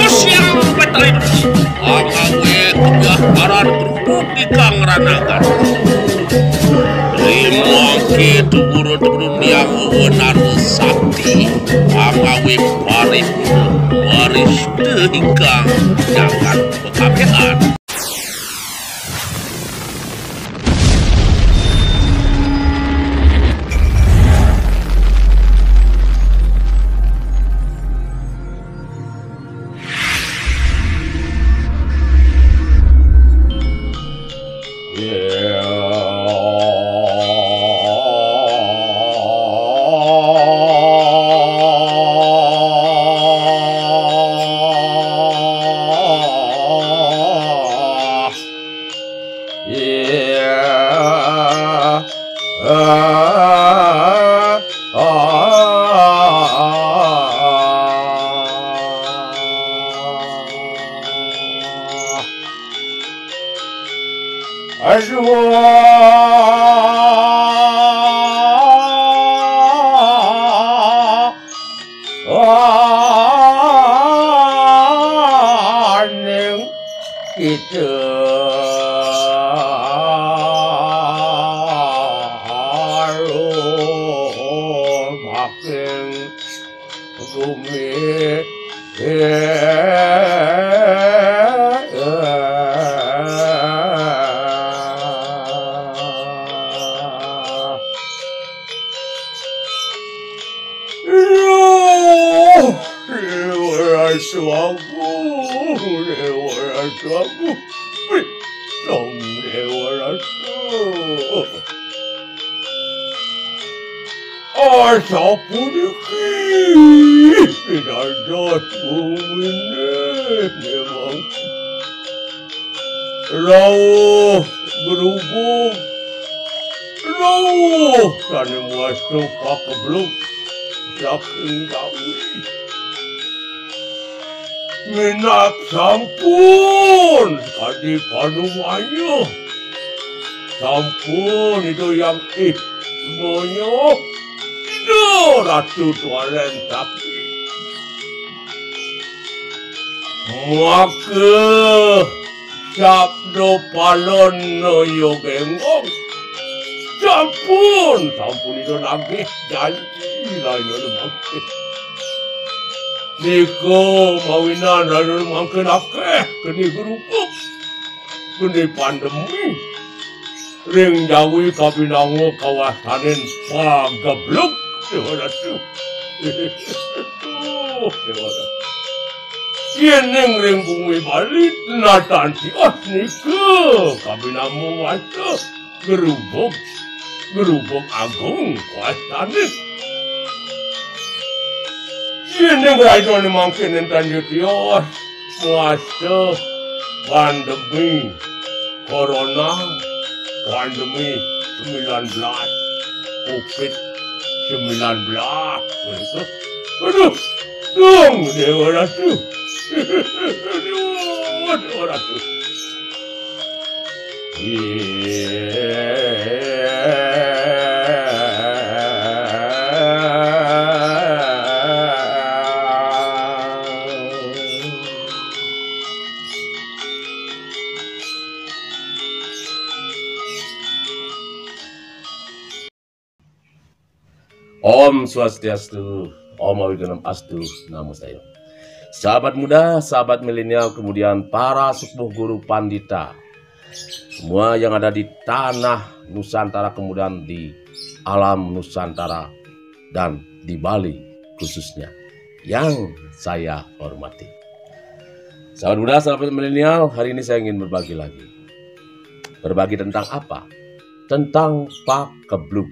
Siang betul Angawe kebiakaran kerupuk di Kangranagan. Terima kita turun yang benar sakti. Angawe waris dehingkang jangan pekabehan. Minak sampun tadi panumanyo sampun itu yang semuanya itu Ratu Tuaren tapi maka sabdo palon no yogengong sampun itu lagi janji lain makin Niko mawinan lalu mangken akeh kini kerupuk kini pandemi ring jawi kabinango kawasanin pagablok dewasa tuh dewasa kieneng ring bumi balik natan tios niko kabinamu wasa gerubuk agung kawasanin ini raja ni mungkin entan jutios muasa pandemi corona pandemi 19 COVID-19 aduh dong dewa ratu dewa ratu Om Swastiastu, Om Awiganam Astu, Namo Saya. Sahabat muda, sahabat milenial, kemudian para sepuh guru pandita, semua yang ada di tanah Nusantara, kemudian di alam Nusantara, dan di Bali khususnya, yang saya hormati. Sahabat muda, sahabat milenial, hari ini saya ingin berbagi lagi. Berbagi tentang apa? Tentang pakebluk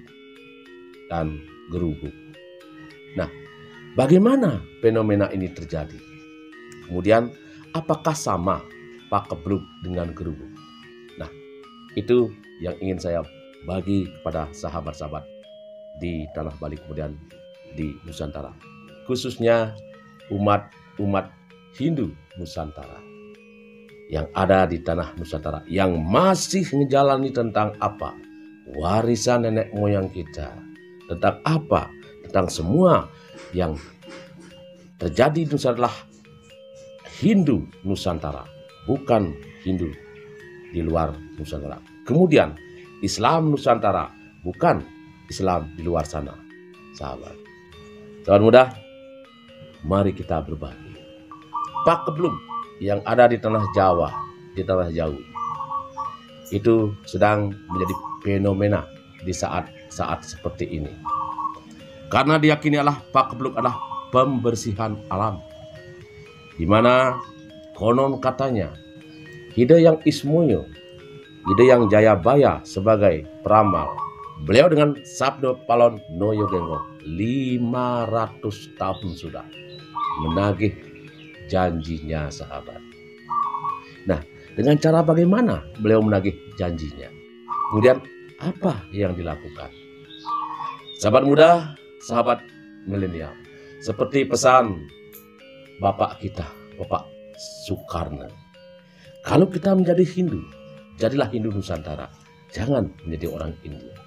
dan gerubuk. Nah, bagaimana fenomena ini terjadi? Kemudian, apakah sama pakebluk dengan gerubuk? Nah, itu yang ingin saya bagi kepada sahabat-sahabat di tanah Bali, kemudian di Nusantara, khususnya umat Hindu Nusantara yang ada di tanah Nusantara, yang masih menjalani tentang apa? warisan nenek moyang kita. Tentang apa? Tentang semua yang terjadi itu adalah Hindu Nusantara, bukan Hindu di luar Nusantara. Kemudian Islam Nusantara, bukan Islam di luar sana, sahabat. Kawan muda, mari kita berbagi. Pakeblum yang ada di tanah Jawa, di tanah Jawi, itu sedang menjadi fenomena di saat-saat seperti ini. Karena diyakini Pakeblum adalah pembersihan alam, di mana konon katanya Hidayang Ismoyo, Hidayang Jayabaya sebagai peramal, beliau dengan Sabdo Palon Noyo Genggong 500 tahun sudah menagih janjinya, sahabat. Nah, dengan cara bagaimana beliau menagih janjinya? Kemudian apa yang dilakukan? Sahabat muda, sahabat milenial, seperti pesan Bapak kita, Bapak Soekarno, kalau kita menjadi Hindu, jadilah Hindu Nusantara, jangan menjadi orang India.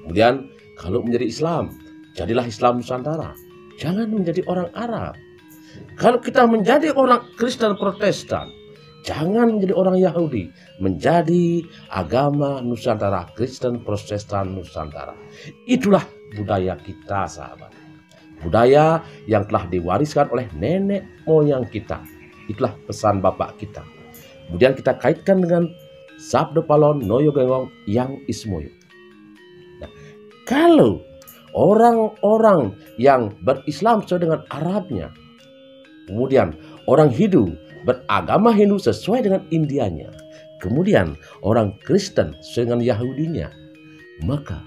Kemudian kalau menjadi Islam, jadilah Islam Nusantara, jangan menjadi orang Arab. Kalau kita menjadi orang Kristen Protestan, jangan menjadi orang Yahudi, menjadi agama Nusantara, Kristen Protestan Nusantara. Itulah budaya kita, sahabat. Budaya yang telah diwariskan oleh nenek moyang kita. Itulah pesan bapak kita. Kemudian kita kaitkan dengan Sabdo Palon Noyo Genggong yang Ismoyo. Nah, kalau orang-orang yang berislam sesuai dengan Arabnya, kemudian orang Hindu beragama Hindu sesuai dengan Indianya, kemudian orang Kristen sesuai dengan Yahudinya, maka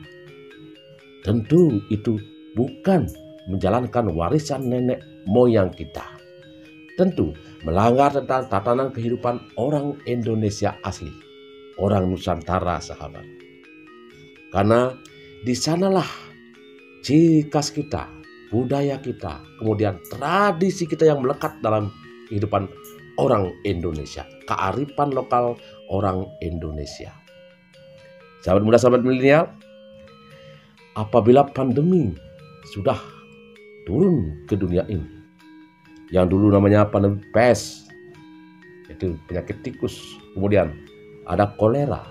tentu itu bukan menjalankan warisan nenek moyang kita. Tentu melanggar tentang tatanan kehidupan orang Indonesia asli, orang Nusantara, sahabat. Karena di sanalah ciri khas kita, budaya kita, kemudian tradisi kita yang melekat dalam kehidupan orang Indonesia, kearifan lokal orang Indonesia. Sahabat muda, sahabat milenial, apabila pandemi sudah turun ke dunia ini, yang dulu namanya pandemi pes, itu penyakit tikus, kemudian ada kolera,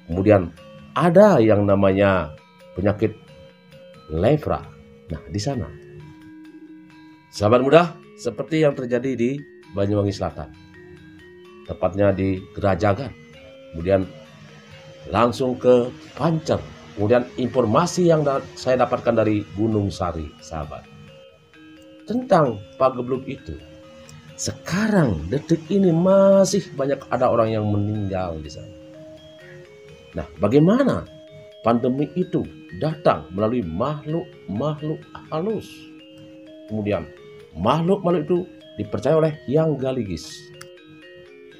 kemudian ada yang namanya penyakit lepra. Nah, di sana, sahabat muda, seperti yang terjadi di Banyuwangi Selatan, tepatnya di Gerajagan, kemudian langsung ke Pancer, kemudian informasi yang saya dapatkan dari Gunung Sari, sahabat, tentang Pagebluk itu. Sekarang detik ini masih banyak ada orang yang meninggal di sana. Nah, bagaimana pandemi itu datang melalui makhluk halus. Kemudian makhluk itu dipercaya oleh Hyang Galigis.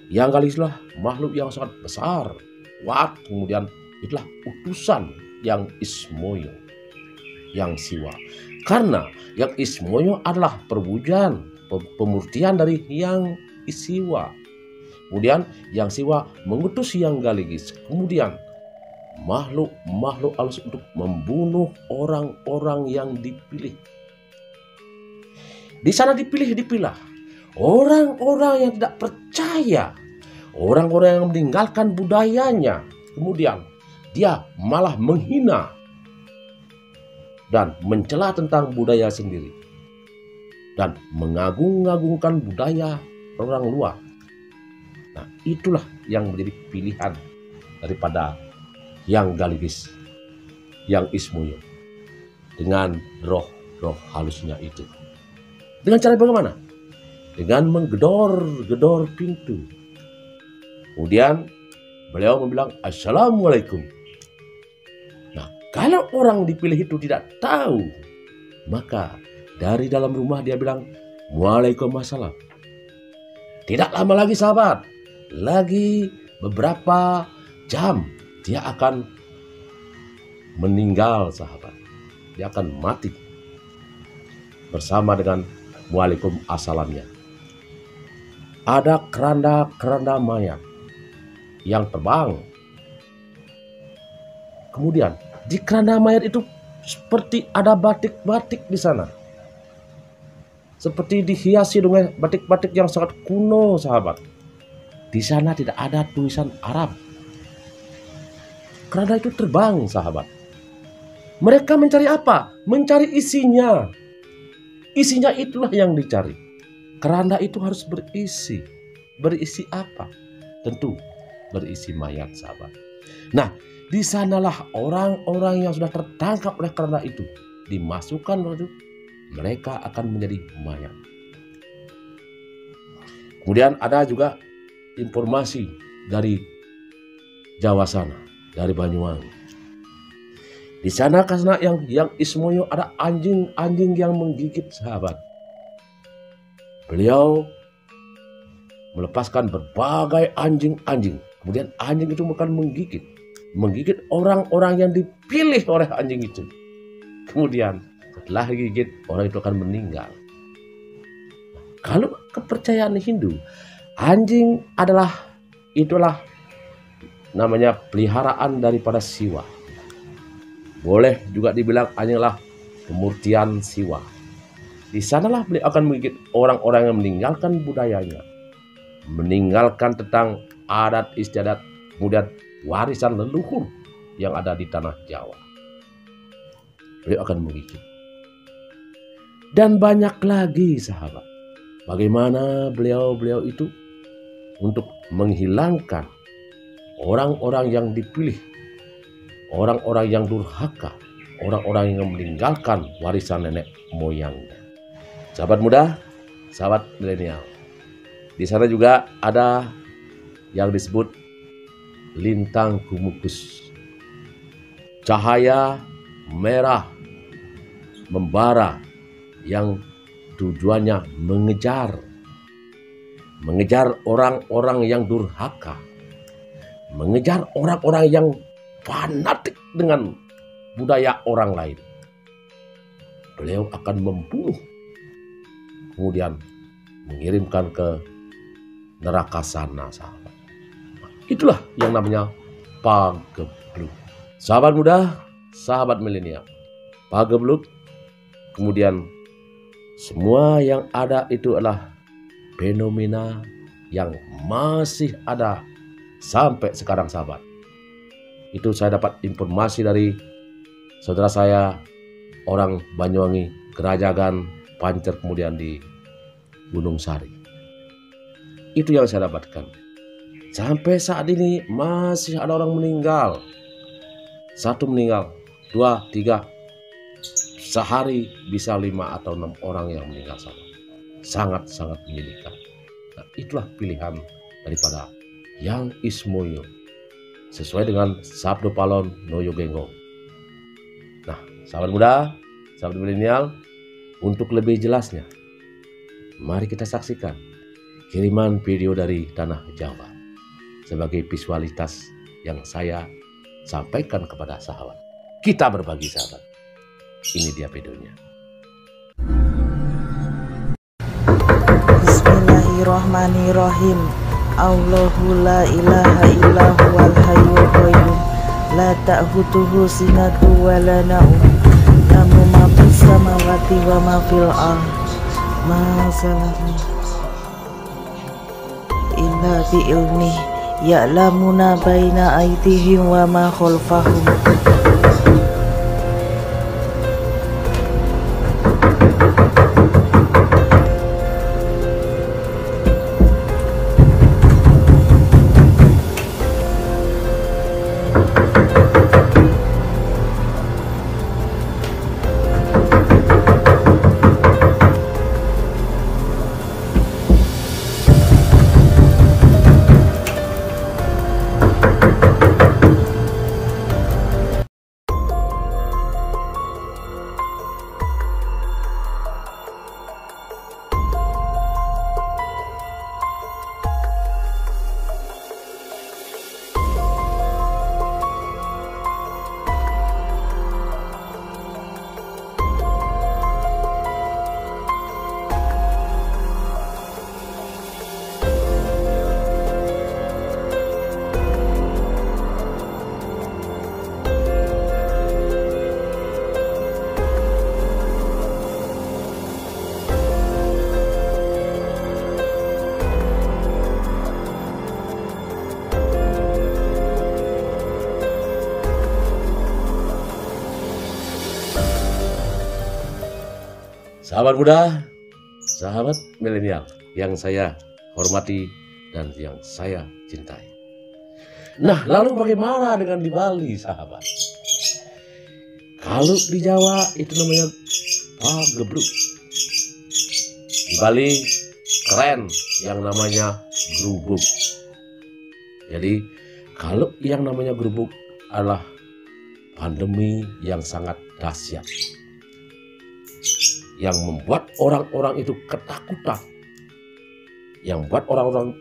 Hyang Galigis lah makhluk yang sangat besar, kuat. Kemudian itulah utusan yang Ismoyo, yang Siwa. Karena yang Ismoyo adalah perwujudan, pemurtian dari Hyang Siwa. Kemudian yang Siwa mengutus Hyang Galigis. Kemudian makhluk halus untuk membunuh orang-orang yang dipilih. Di sana dipilah orang-orang yang tidak percaya, orang-orang yang meninggalkan budayanya. Kemudian dia malah menghina dan mencela tentang budaya sendiri dan mengagung-agungkan budaya orang luar. Nah, itulah yang menjadi pilihan daripada Hyang Galigis, yang Ismoyo, dengan roh halusnya itu. Dengan cara bagaimana? Dengan menggedor pintu. Kemudian beliau membilang Assalamualaikum. Nah, kalau orang dipilih itu tidak tahu, maka dari dalam rumah dia bilang Waalaikumsalam. Tidak lama lagi, sahabat, lagi beberapa jam dia akan meninggal, sahabat. Dia akan mati bersama dengan Waalaikumsalamnya. Ada keranda mayat yang terbang Kemudian di keranda mayat itu seperti ada batik-batik di sana. Seperti dihiasi dengan batik-batik yang sangat kuno, sahabat. Di sana tidak ada tulisan Arab. Keranda itu terbang, sahabat. Mereka mencari apa? Mencari isinya. Isinya itulah yang dicari. Keranda itu harus berisi. Berisi apa? Tentu berisi mayat, sahabat. Nah, di sanalah orang-orang yang sudah tertangkap oleh keranda itu dimasukkan, lalu mereka akan menjadi mayat. Kemudian ada juga informasi dari Jawa sana, dari Banyuwangi. Di sana karena yang Ismoyo ada anjing-anjing yang menggigit, sahabat. Beliau melepaskan berbagai anjing-anjing. Kemudian anjing itu akan menggigit orang-orang yang dipilih oleh anjing itu. Kemudian setelah digigit, orang itu akan meninggal. Kalau kepercayaan Hindu, anjing itulah namanya peliharaan daripada Siwa. Boleh juga dibilang anjing adalah pemurtian Siwa. Di sanalah beliau akan menggigit orang-orang yang meninggalkan budayanya, meninggalkan tentang adat istiadat, kemudian warisan leluhur yang ada di tanah Jawa. Beliau akan menggigit. Dan banyak lagi, sahabat, bagaimana beliau itu untuk menghilangkan orang-orang yang dipilih, orang-orang yang durhaka, orang-orang yang meninggalkan warisan nenek moyangnya. Sahabat muda, sahabat milenial, di sana juga ada yang disebut lintang Kumukus. Cahaya merah membara yang tujuannya mengejar orang-orang yang durhaka, mengejar orang-orang yang fanatik dengan budaya orang lain. Beliau akan membunuh, kemudian mengirimkan ke neraka sana, sahabat. Itulah yang namanya Pagebluk. Sahabat muda, sahabat milenial, Pagebluk, kemudian semua yang ada itu adalah fenomena yang masih ada sampai sekarang, sahabat. Itu saya dapat informasi dari saudara saya, orang Banyuwangi, Kerajagan, Pancer, kemudian di Gunung Sari. Itu yang saya dapatkan. Sampai saat ini masih ada orang meninggal. 1 meninggal, 2, 3. Sehari bisa 5 atau 6 orang yang meninggal, sahabat. Sangat-sangat menyedihkan. Nah, itulah pilihan daripada Yang Ismoyo sesuai dengan Sabdo Palon Noyo Genggong. Nah, sahabat muda, sahabat milenial, untuk lebih jelasnya, mari kita saksikan kiriman video dari Tanah Jawa sebagai visualitas yang saya sampaikan kepada sahabat. Kita berbagi, sahabat. Ini dia videonya. Bismillahirrahmanirrahim. Allahu la ilaha illa huwal hayyul qayyum la ta'khuzuhu sinatun wa la naum lahu ma fis samawati wa ma fil ardh ma salatu illa bi ilmi ya'lamuna baina aydihim wa ma khalfahum Sahabat muda, sahabat milenial yang saya hormati dan yang saya cintai. Nah, lalu bagaimana dengan di Bali, sahabat? Kalau di Jawa itu namanya pagebluk. Di Bali keren yang namanya gerubuk. Jadi kalau yang namanya gerubuk adalah pandemi yang sangat dahsyat, yang membuat orang-orang itu ketakutan, yang membuat orang-orang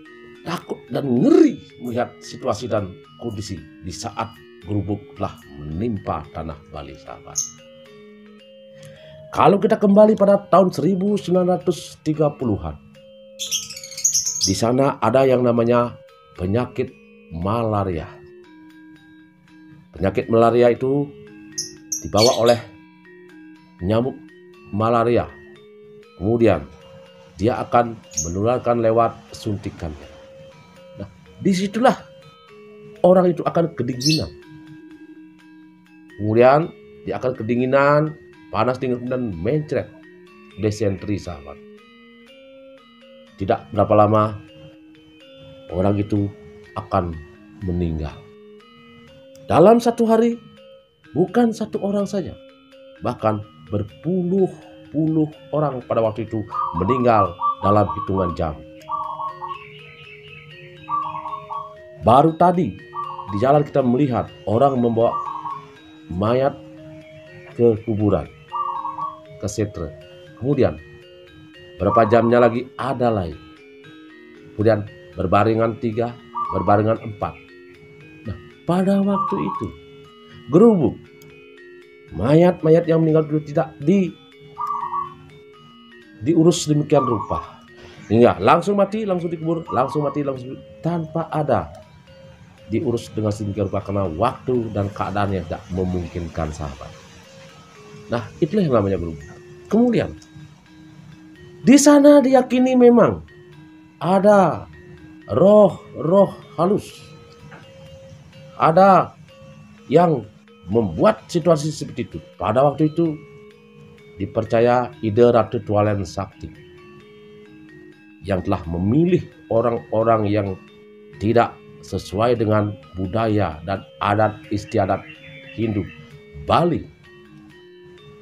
takut dan ngeri melihat situasi dan kondisi di saat gerubuk telah menimpa tanah Bali, sahabat. Kalau kita kembali pada tahun 1930-an, di sana ada yang namanya penyakit malaria. Penyakit malaria itu dibawa oleh nyamuk malaria. Kemudian dia akan menularkan lewat suntikannya. Nah, disitulah orang itu akan kedinginan. Kemudian dia akan kedinginan, panas dingin, dan mencret, desentri, sahabat. Tidak berapa lama orang itu akan meninggal. Dalam satu hari, bukan satu orang saja, bahkan berpuluh-puluh orang pada waktu itu meninggal dalam hitungan jam. Baru tadi di jalan kita melihat orang membawa mayat ke kuburan, ke setre. Kemudian berapa jamnya lagi ada lain. Kemudian berbaringan 3, berbaringan 4. Nah, pada waktu itu gerubuk, mayat-mayat yang meninggal itu tidak diurus demikian rupa, hingga langsung mati, langsung dikubur, langsung mati, langsung tanpa ada diurus dengan sedemikian rupa karena waktu dan keadaan yang tidak memungkinkan, sahabat. Nah, itulah yang namanya gerubuk. Kemudian di sana diyakini memang ada roh-roh halus, ada yang membuat situasi seperti itu. Pada waktu itu dipercaya ide Ratu Tualen Sakti yang telah memilih orang-orang yang tidak sesuai dengan budaya dan adat istiadat Hindu Bali.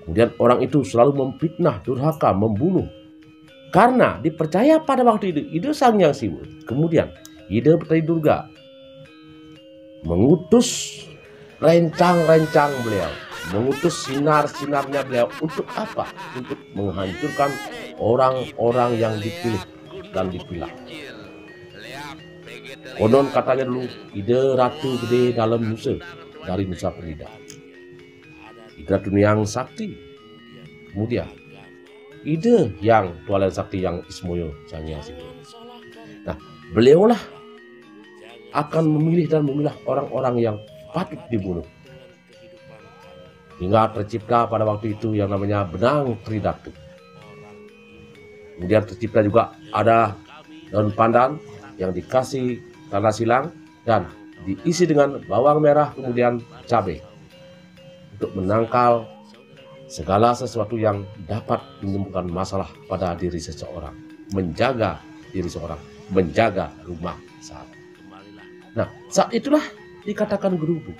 Kemudian orang itu selalu memfitnah, durhaka, membunuh. Karena dipercaya pada waktu itu ide Sang Hyang Siwa, kemudian ide Betari Durga mengutus rencang-rencang beliau, mengutus sinar-sinarnya beliau untuk apa? Untuk menghancurkan orang-orang yang dipilih dan dipilah. Konon katanya dulu ide Ratu Gede dalam Nusa dari Nusa Penida, ide Ratu Hyang Sakti, kemudian ide yang Tualen Sakti yang Ismoyo Sang Hyang Siwa. Nah, beliaulah akan memilih dan memilah orang-orang yang patut dibunuh. Hingga tercipta pada waktu itu yang namanya benang Tridatu. Kemudian tercipta juga ada daun pandan yang dikasih tanah silang dan diisi dengan bawang merah kemudian cabai untuk menangkal segala sesuatu yang dapat menyembuhkan masalah pada diri seseorang, menjaga diri seorang, menjaga rumah sahabat. Nah, saat itulah dikatakan gerubuk.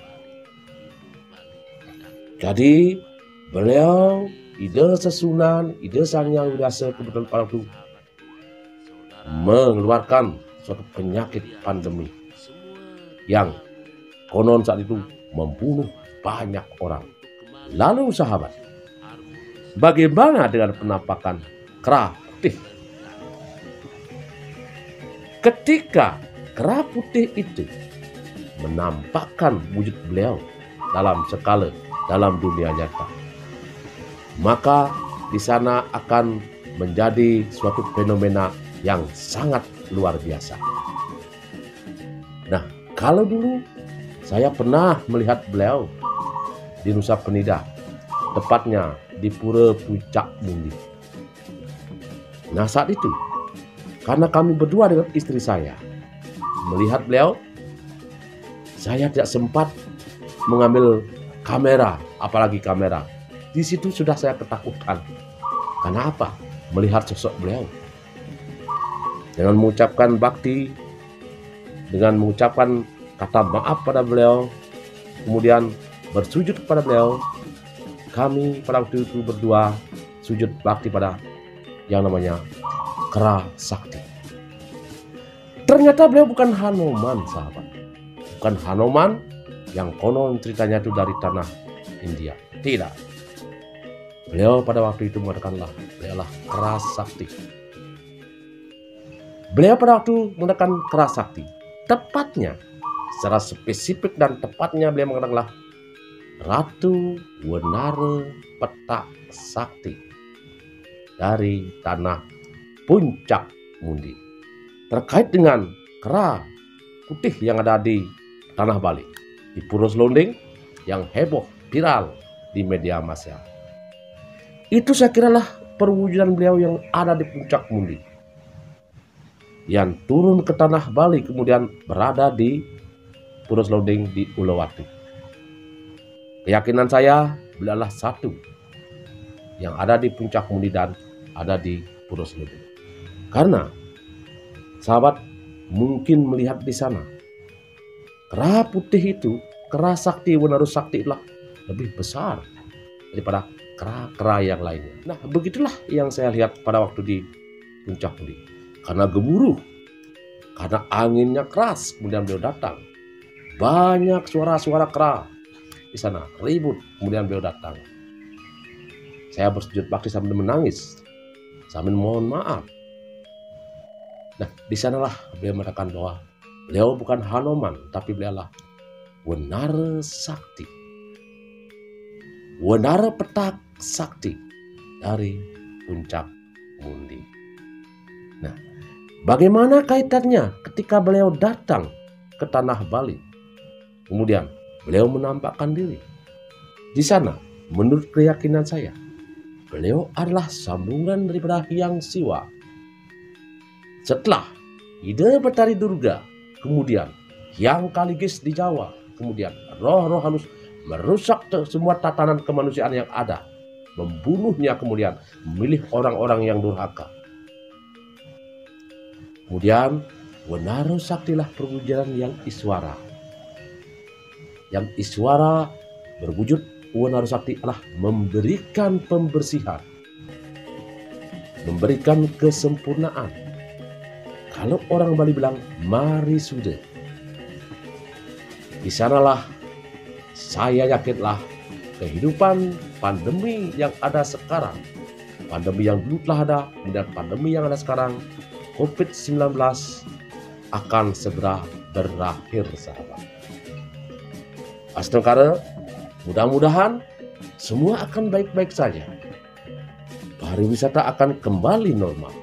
Jadi beliau, ide Sesunan, ide Sang Hyang Widasa kebetulan pada waktu mengeluarkan suatu penyakit pandemi yang konon saat itu membunuh banyak orang. Lalu sahabat, bagaimana dengan penampakan kera putih? Ketika kera putih itu menampakkan wujud beliau dalam skala dalam dunia nyata, maka di sana akan menjadi suatu fenomena yang sangat luar biasa. Nah, kalau dulu saya pernah melihat beliau di Nusa Penida, tepatnya di Pura Puncak Mundi. Nah, saat itu karena kami berdua dengan istri saya melihat beliau, saya tidak sempat mengambil kamera, apalagi kamera. Di situ sudah saya ketakutan. Karena apa? Melihat sosok beliau. Dengan mengucapkan bakti, dengan mengucapkan kata maaf pada beliau, kemudian bersujud kepada beliau, kami pada waktu itu berdua sujud bakti pada yang namanya Kera Sakti. Ternyata beliau bukan Hanuman, sahabat. Bukan Hanuman yang konon ceritanya itu dari tanah India. Tidak. Beliau pada waktu itu mengatakanlah, beliau adalah Kera Sakti. Beliau pada waktu mengatakan Kera Sakti, tepatnya, secara spesifik dan tepatnya beliau mengatakanlah Ratu Wenara Petak Sakti dari tanah Puncak Mundi. Terkait dengan kera putih yang ada di tanah Bali, di Puro Selonding, yang heboh, viral di media massa. Itu saya kiralah perwujudan beliau yang ada di Puncak Mundi, yang turun ke tanah Bali kemudian berada di Puro Selonding di Ulawati. Keyakinan saya beliau adalah satu yang ada di Puncak Mundi dan ada di Puro Selonding. Karena sahabat mungkin melihat di sana kera putih itu, Kera Sakti Wenara Sakti adalah lebih besar daripada kera-kera yang lainnya. Nah, begitulah yang saya lihat pada waktu di Puncak Mundi. Karena gemuruh, karena anginnya keras, kemudian beliau datang. Banyak suara-suara kera di sana, ribut, kemudian beliau datang. Saya bersujud bakti sambil menangis, sambil mohon maaf. Nah, di sanalah beliau mengatakan bahwa beliau bukan Hanuman, tapi beliau adalah Wenara Sakti. Wenara Petak Sakti dari Puncak Mundi. Nah, bagaimana kaitannya ketika beliau datang ke tanah Bali? Kemudian beliau menampakkan diri. Di sana, menurut keyakinan saya, beliau adalah sambungan daripada Hyang Siwa. Setelah Ida Betari Durga, kemudian Hyang Kaligis di Jawa, kemudian roh-roh halus merusak semua tatanan kemanusiaan yang ada, membunuhnya, kemudian memilih orang-orang yang durhaka. Kemudian Wenara Saktilah perwujudan yang Iswara. Yang Iswara berwujud Wenara Sakti adalah memberikan pembersihan, memberikan kesempurnaan. Kalau orang Bali bilang mari sudah, di sanalah saya yakinlah kehidupan pandemi yang ada sekarang, pandemi yang dulu telah ada, kemudian pandemi yang ada sekarang, COVID-19 akan segera berakhir, sahabat. Astagfirullah, mudah-mudahan semua akan baik-baik saja. Pariwisata akan kembali normal.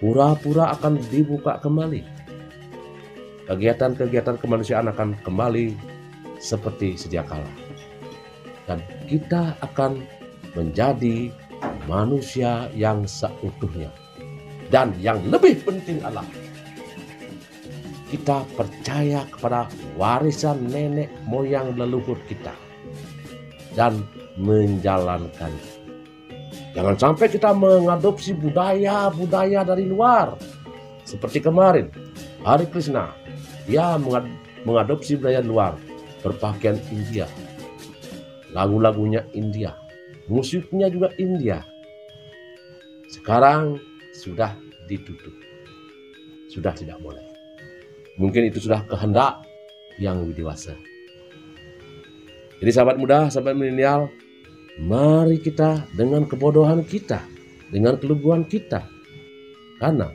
Pura-pura akan dibuka kembali. Kegiatan-kegiatan kemanusiaan akan kembali seperti sedia kala. Dan kita akan menjadi manusia yang seutuhnya. Dan yang lebih penting adalah kita percaya kepada warisan nenek moyang leluhur kita dan menjalankan. Jangan sampai kita mengadopsi budaya-budaya dari luar. Seperti kemarin, Hari Krishna, dia mengadopsi budaya luar, berpakaian India, lagu-lagunya India, musiknya juga India. Sekarang sudah ditutup, sudah tidak boleh. Mungkin itu sudah kehendak yang dewasa. Jadi sahabat muda, sahabat milenial, mari kita dengan kebodohan kita, dengan keluguan kita, karena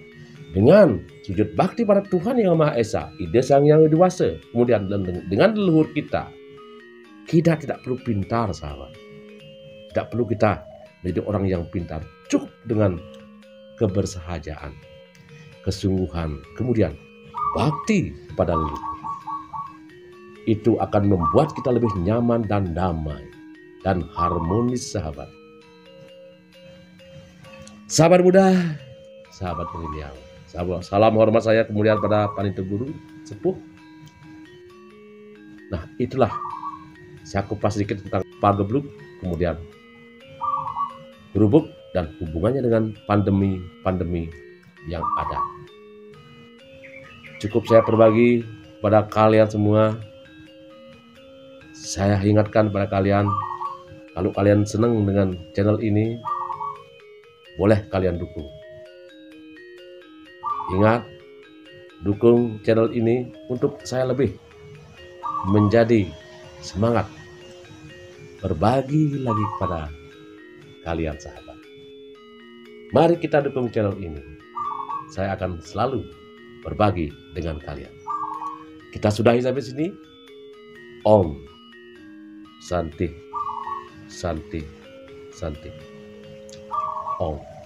dengan sujud bakti pada Tuhan Yang Maha Esa, Ide Sang Yang Dewasa, kemudian dengan leluhur kita, kita tidak perlu pintar, sahabat. Tidak perlu kita menjadi orang yang pintar. Cukup dengan kebersahajaan, kesungguhan, kemudian bakti kepada leluhur. Itu akan membuat kita lebih nyaman dan damai dan harmonis, sahabat. Sahabat muda, sahabat milenial, salam hormat saya kemudian pada panitia guru sepuh. Nah, itulah saya kupas sedikit tentang Pagebluk, kemudian Gerubuk, dan hubungannya dengan pandemi-pandemi yang ada. Cukup saya berbagi pada kalian semua. Saya ingatkan pada kalian, kalau kalian senang dengan channel ini, boleh kalian dukung. Ingat, dukung channel ini untuk saya lebih menjadi semangat berbagi lagi kepada kalian sahabat. Mari kita dukung channel ini. Saya akan selalu berbagi dengan kalian. Kita sudahi sampai sini. Om Santi, Santi, Santi. Om.